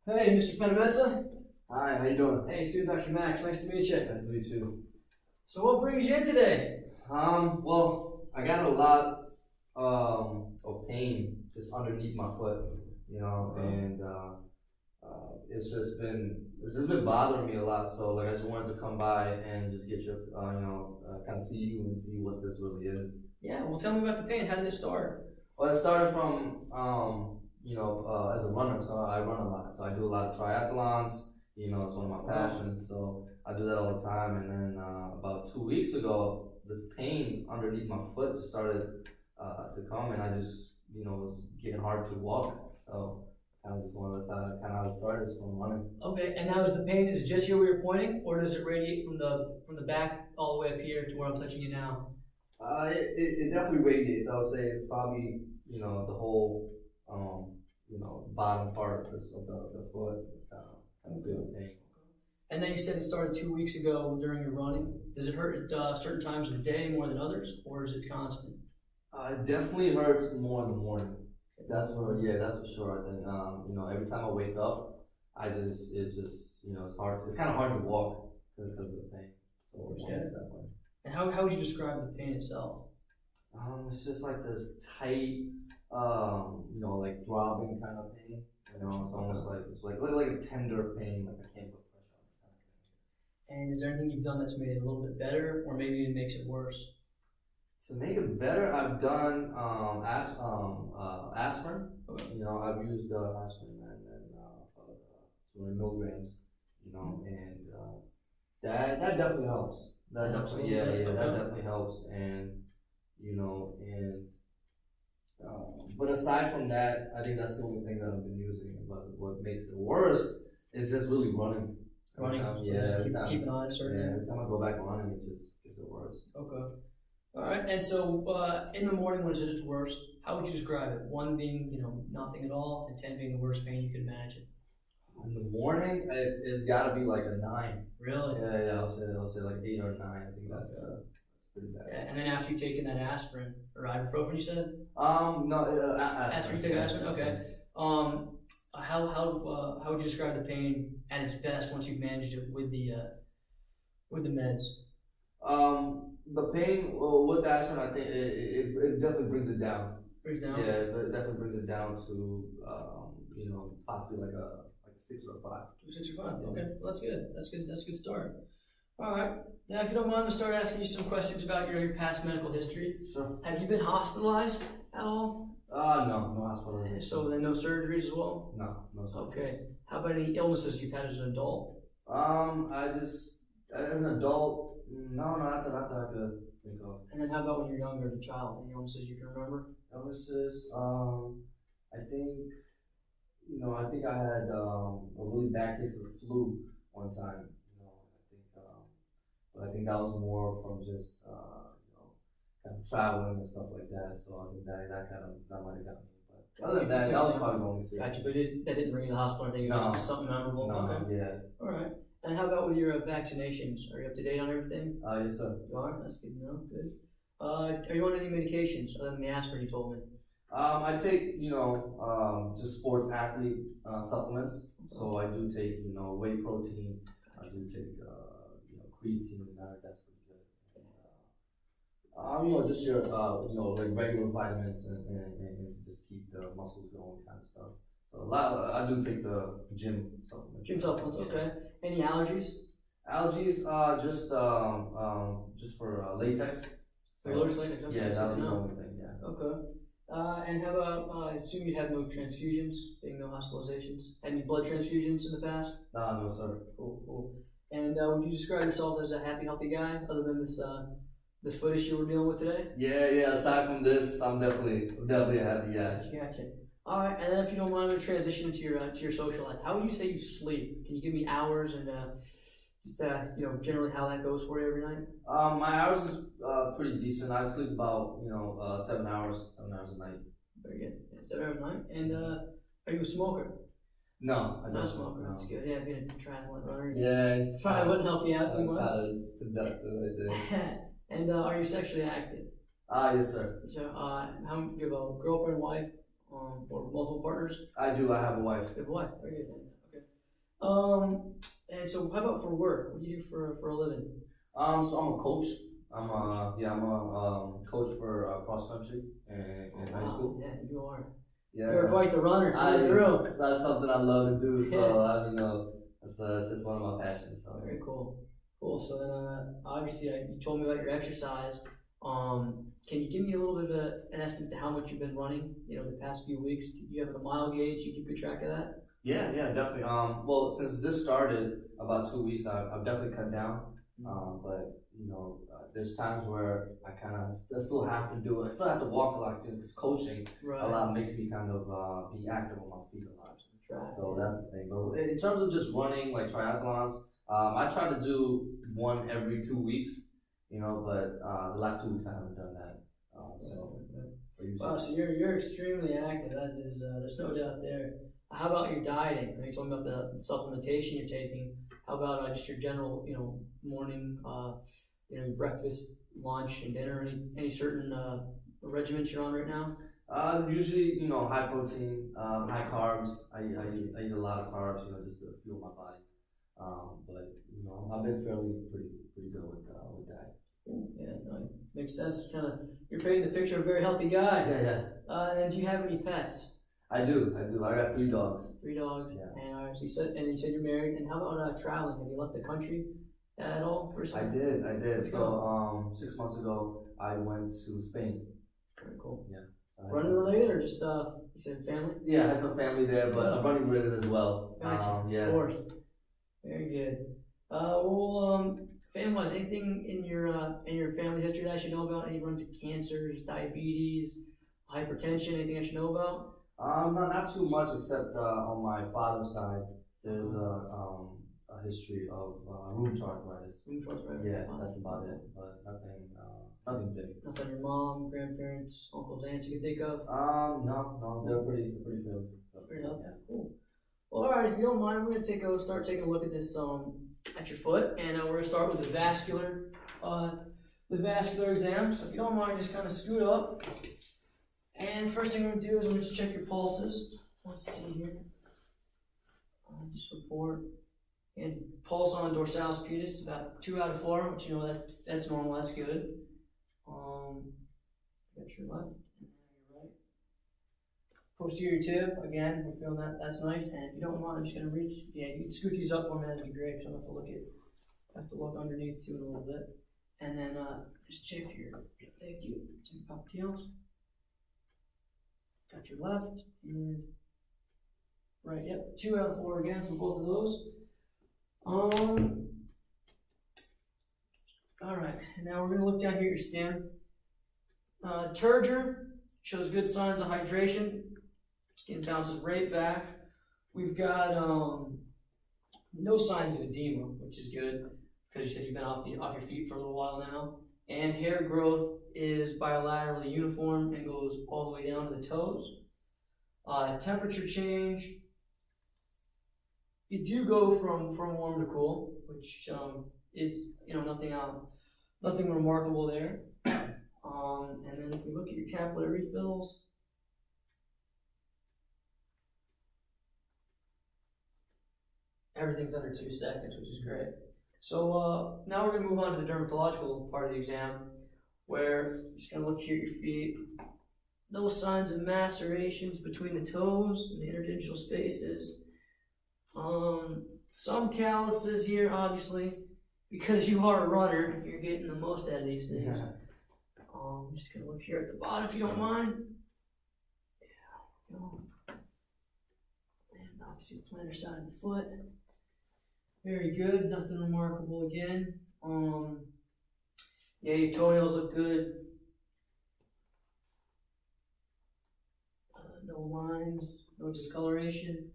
Hey, Mr. PodMedLab. Hi, how you doing? Hey, student Dr. Max. Nice to meet you. Nice to meet you. So, what brings you in today? Well, I got a lot of pain just underneath my foot, and it's just been bothering me a lot. So like I just wanted to come by and just get your kind of see you and see what this really is. Yeah, well, tell me about the pain. How did it start? Well, it started from as a runner, so I run a lot. So I do a lot of triathlons. It's one of my passions. So I do that all the time. And then about 2 weeks ago, this pain underneath my foot just started to come, and I just it was getting hard to walk. So kind of just that's kind of how it started, is from running. Okay, and now is the pain is just here where you're pointing, or does it radiate from the back all the way up here to where I'm touching you now? It definitely radiates. I would say it's probably the whole bottom part of the foot. Kind of good pain. And then you said it started 2 weeks ago during your running. Does it hurt at certain times of the day more than others, or is it constant? It definitely hurts more in the morning. That's for sure. I think every time I wake up, it's hard. It's kind of hard to walk because of the pain. So definitely. And how would you describe the pain itself? It's just like this tight, like throbbing kind of pain. It's almost like a tender pain, like I can't put pressure on it. And is there anything you've done that's made it a little bit better, or maybe it makes it worse? To make it better, I've done aspirin. Okay. I've used aspirin and 200 milligrams. And that definitely helps. That definitely helps. And but aside from that, I think that's the only thing that I've been using. But what makes it worse is just really running. Running? Keep an eye on it, certainly. Yeah, every time I go back running, it just gets worse. Okay. All right. And so in the morning when it's at its worst, how would you describe it? 1 being, nothing at all, and 10 being the worst pain you could imagine. In the morning, it's got to be like a 9. Really? Yeah. I'll say like 8 or 9. I think that's pretty bad. Yeah, and then after you've taken that aspirin or ibuprofen, you said? No, aspirin. After you take aspirin, okay. How would you describe the pain at its best once you've managed it with the meds? The pain with aspirin, I think it definitely brings it down. Brings it down? Yeah, it definitely brings it down to possibly like a 6 or a 5. 6 or 5. Okay, well, that's good. That's good. That's a good start. All right. Now, if you don't mind, I'm gonna start asking you some questions about your past medical history. Sure. Have you been hospitalized at all? No hospitalization. So then no surgeries as well? No surgeries. Okay. How about any illnesses you've had as an adult? As an adult, no, not that I could think of. And then how about when you're younger as a child? Any illnesses you can remember? Illnesses, I think I had a really bad case of the flu one time. But I think that was more from just kind of traveling and stuff like that. So I think that might have got me. But other than that was probably the only thing. Gotcha, but that didn't bring you to the hospital. I think it was just something memorable. No, okay. Yeah. All right. And how about with your vaccinations? Are you up to date on everything? Yes, sir. You are? That's good to know. Good. Are you on any medications other than the aspirin you told me? I take, just sports athlete supplements. So I do take, whey protein. I do take, creatine. That's pretty good. Just your, like regular vitamins and to just keep the muscles going, kind of stuff. So I do take the gym supplements. Gym supplements, okay. Any allergies? Allergies, just for latex. So allergic latex? Okay. Yeah, that would be the only thing. Yeah. Okay. And how about? I assume you have no transfusions, being no hospitalizations. Any blood transfusions in the past? No, sir. Cool. And would you describe yourself as a happy, healthy guy, other than this foot issue we're dealing with today? Yeah. Aside from this, I'm definitely a happy guy. Gotcha. All right, and then if you don't mind, we transition into your social life. How would you say you sleep? Can you give me hours and generally how that goes for you every night? My hours is pretty decent. I sleep about 7 hours a night. Very good. Yeah, 7 hours a night. And are you a smoker? No, I'm not a smoker. That's good. Yeah, being a triathlon runner. Yeah, probably wouldn't help you out too much. Right and are you sexually active? Yes, sir. So, do you have a girlfriend, wife, or multiple partners? I do. I have a wife. You have a wife. Very good. Okay. And so how about for work? What do you do for a living? So I'm a coach. I'm a coach for cross country in high school. Yeah, you are. Yeah, You're quite the runner. that's something I love to do. So that's just one of my passions. So. Very cool. Cool. So then, obviously, you told me about your exercise. Can you give me a little bit of an estimate to how much you've been running? The past few weeks. Do you have a mile gauge? You keep good track of that? Yeah, definitely. Well, since this started about 2 weeks, I've definitely cut down. But there's times where I kind of still have to do it. I still have to walk a lot because coaching a lot makes me kind of be active on my feet a lot. So that's the thing. But in terms of just running like triathlons, I try to do one every 2 weeks. But the last 2 weeks I haven't done that. Wow, so you're extremely active. That is, there's no doubt there. How about your dieting? You told me about the supplementation you're taking. How about just your general, morning, breakfast, lunch, and dinner? Any certain regimens you're on right now? Usually, high protein, high carbs. I eat a lot of carbs, just to fuel my body. But I've been pretty good with diet. Yeah, no, makes sense. You're painting the picture of a very healthy guy. Yeah. And do you have any pets? I do. I got 3 dogs. 3 dogs. Yeah. And so you said you're married. And how about traveling? Have you left the country at all? I did. So 6 months ago, I went to Spain. Very cool. Yeah. Running related or just you said family? Yeah, I have some family there, but I'm running related as well. Yeah. Of course. Very good. Family-wise, anything in your family history that I should know about? Any run to cancers, diabetes, hypertension? Anything I should know about? Not too much, except on my father's side, there's a history of rheumatoid arthritis. Yeah, that's about it. But nothing big. Nothing your mom, grandparents, uncles, aunts you can think of? No, they're pretty good. Pretty healthy. Yeah. Cool. Well, all right. If you don't mind, we're gonna start taking a look at this at your foot, and we're gonna start with the vascular exam. So if you don't mind, just kind of scoot up. And first thing we're going to do is we'll just check your pulses. Let's see here. Just report. And pulse on dorsalis pedis, about 2 out of 4, which that's normal, that's good. Got your left and your right. Posterior tib, again, we're feeling that's nice. And if you don't mind, I'm just going to reach. Yeah, you can scoot these up for me, that'd be great, because I'm going to have to look underneath too in a little bit. And then just check your, thank you, check your popliteals. Got your left and right. Yep, 2 out of 4 again for both of those. All right, and now we're gonna look down here at your skin. Turgor shows good signs of hydration. Skin bounces right back. We've got no signs of edema, which is good because you said you've been off your feet for a little while now. And hair growth is bilaterally uniform and goes all the way down to the toes. Temperature change, you do go from warm to cool, which is nothing remarkable there. And then if we look at your capillary refills, everything's under 2 seconds, which is great. So now we're going to move on to the dermatological part of the exam, where I'm just going to look here at your feet. No signs of macerations between the toes and the interdigital spaces. Some calluses here, obviously, because you are a runner, you're getting the most out of these things. Yeah. I'm just going to look here at the bottom if you don't mind. Yeah, go. And obviously the plantar side of the foot. Very good, nothing remarkable again. Yeah, your toenails look good. No lines, no discoloration.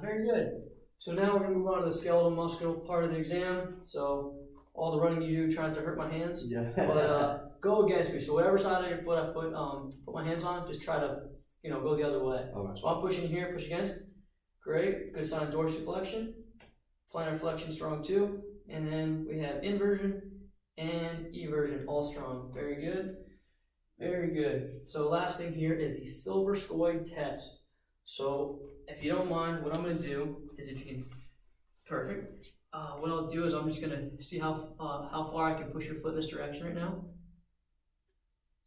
Very good. So now we're going to move on to the skeletal muscular part of the exam. So all the running you do trying to hurt my hands. Yeah. But go against me. So whatever side of your foot I put my hands on, just try to go the other way. Okay. So I'm pushing here, push against. Great. Good sign of dorsiflexion. Plantar flexion strong too. And then we have inversion and eversion, all strong. Very good. Very good. So last thing here is the silver scoid test. So if you don't mind, what I'm gonna do is, if you can, perfect. What I'll do is I'm just gonna see how far I can push your foot in this direction right now.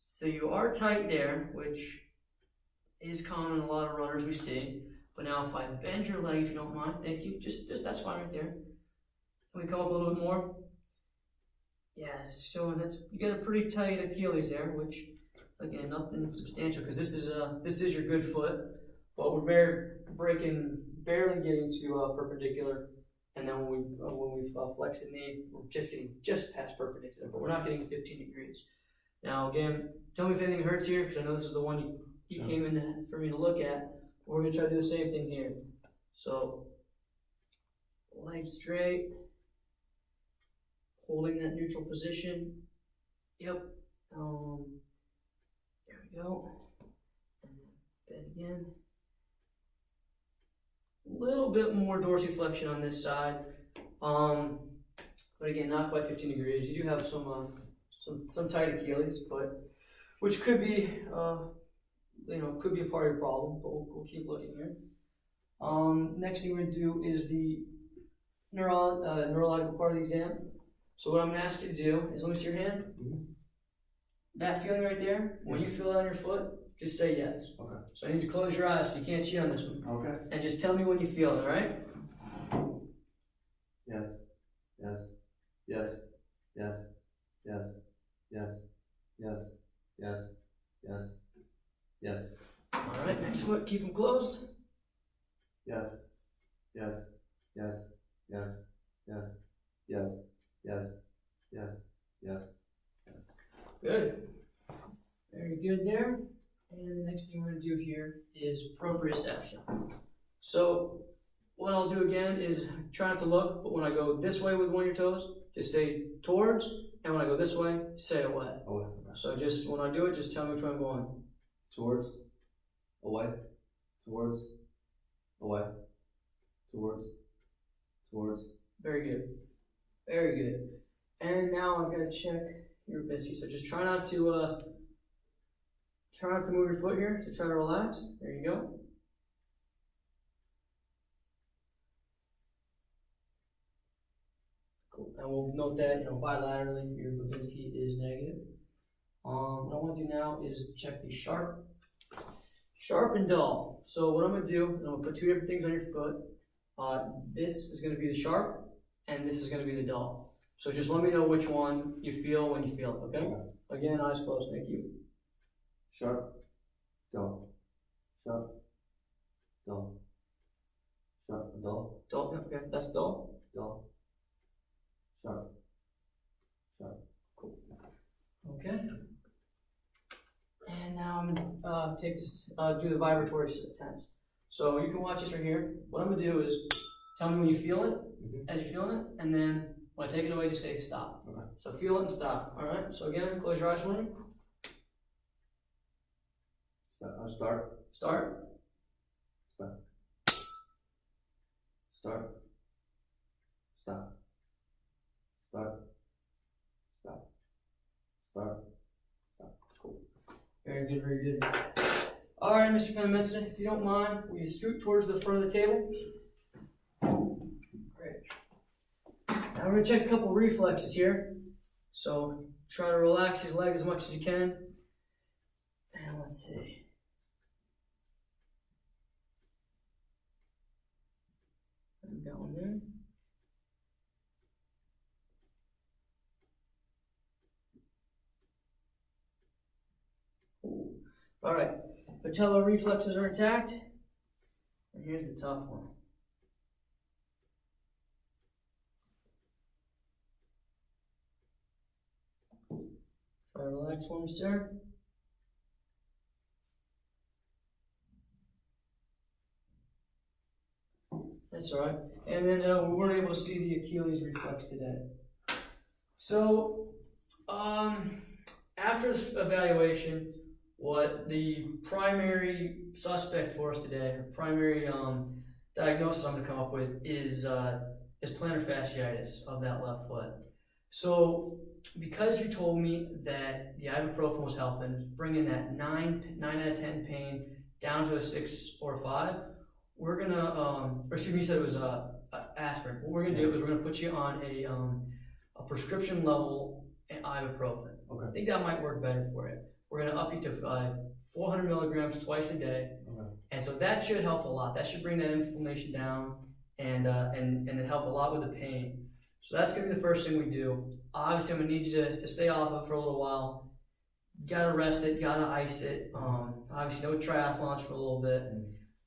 So you are tight there, which is common in a lot of runners we see. But now if I bend your leg, if you don't mind, thank you. Just that's fine right there. We come up a little bit more. Yes, so you get a pretty tight Achilles there, which again, nothing substantial, because this is your good foot, but we're barely getting to perpendicular, and then when we flex the knee, we're just getting just past perpendicular, but we're not getting to 15 degrees. Now again, tell me if anything hurts here, because I know this is the one you sure. Came in for me to look at. We're gonna try to do the same thing here. So leg straight. Holding that neutral position. Yep. There we go. And bend again. A little bit more dorsiflexion on this side. But again, not quite 15 degrees. You do have some tight Achilles, but which could be could be a part of your problem. But we'll keep looking here. Next thing we're gonna do is the neurological part of the exam. So what I'm going to ask you to do is, let me see your hand. Mm-hmm. That feeling right there, when you feel it on your foot, just say yes. Okay. So I need you to close your eyes so you can't cheat on this one. Okay. And just tell me when you feel it, all right? Yes. Yes. Yes. Yes. Yes. Yes. Yes. Yes. Yes. Yes. All right, next foot, keep them closed. Yes. Yes. Yes. Yes. Yes. Yes. Yes, yes, yes, yes. Good. Very good there. And the next thing we're going to do here is proprioception. So what I'll do again is try not to look, but when I go this way with one of your toes, just say towards, and when I go this way, say away. Away. So just when I do it, just tell me which way I'm going. Towards, away, towards, away, towards, towards. Very good. Very good. And now I'm going to check your busy. So just try not to move your foot here. So try to relax. There you go. Cool. And we'll note that bilaterally your Babinski is negative. What I want to do now is check the sharp and dull. So what I'm going to do, I'm going to put two different things on your foot. This is going to be the sharp, and this is going to be the dull. So just let me know which one you feel when you feel it, okay? Again, eyes closed, thank you. Sharp, dull, sharp, dull, sharp, dull. Dull, okay, that's dull. Dull, sharp, sharp. Cool. Okay. And now I'm going to take this, do the vibratory test. So you can watch this right here. What I'm going to do is tell me when you feel it, as you're feeling it, and then when I take it away, just say stop. Okay. So feel it and stop. All right. So again, close your eyes for me. Start. Start. Stop. Start. Stop. Start. Stop. Start. Stop. Cool. Very good. Very good. All right, Mr. PodMedLab, if you don't mind, will you scoot towards the front of the table? Great. Now we're going to check a couple reflexes here. So try to relax his leg as much as you can. And let's see. I've got one there. Cool. All right. Patellar reflexes are intact. And here's the tough one. Try to relax for me, sir. That's all right. And then we weren't able to see the Achilles reflex today. So, after this evaluation, what the primary suspect for us today, the primary diagnosis I'm going to come up with is plantar fasciitis of that left foot. So, because you told me that the ibuprofen was helping, bringing that 9 out of 10 pain, down to a 6 or 5, we're gonna, or excuse me, you said it was aspirin. What we're gonna do is we're gonna put you on a prescription level ibuprofen. Okay. I think that might work better for you. We're gonna up you to 400 milligrams twice a day, and so that should help a lot. That should bring that inflammation down, and it help a lot with the pain. So that's gonna be the first thing we do. Obviously, I'm gonna need you to stay off of it for a little while. Gotta rest it, gotta ice it. Obviously, no triathlons for a little bit.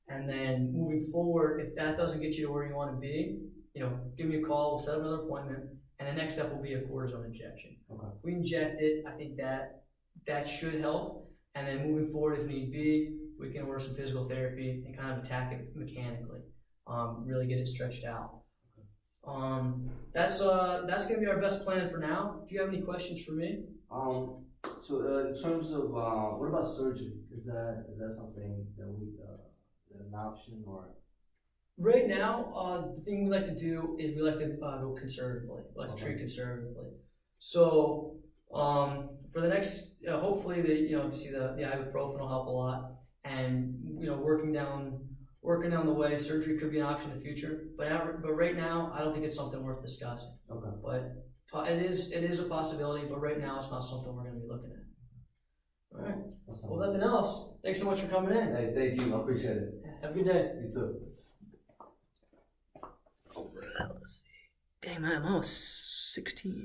And then moving forward, if that doesn't get you to where you want to be, give me a call. We'll set up another appointment. And the next step will be a cortisone injection. Okay. If we inject it, I think that should help. And then moving forward, if need be, we can order some physical therapy and kind of attack it mechanically. Really get it stretched out. That's gonna be our best plan for now. Do you have any questions for me? So in terms of what about surgery? Is that something that we an option or? Right now, the thing we like to do is we like to go conservatively. We like to treat conservatively. So for the next, hopefully obviously the ibuprofen will help a lot, and working down the way, surgery could be an option in the future. But right now, I don't think it's something worth discussing. Okay. But it is a possibility. But right now, it's not something we're going to be looking at. All right. Awesome. Well, nothing else. Thanks so much for coming in. Hey, thank you. I appreciate it. Have a good day. You too. Let's see. Dang, man, I'm almost 16.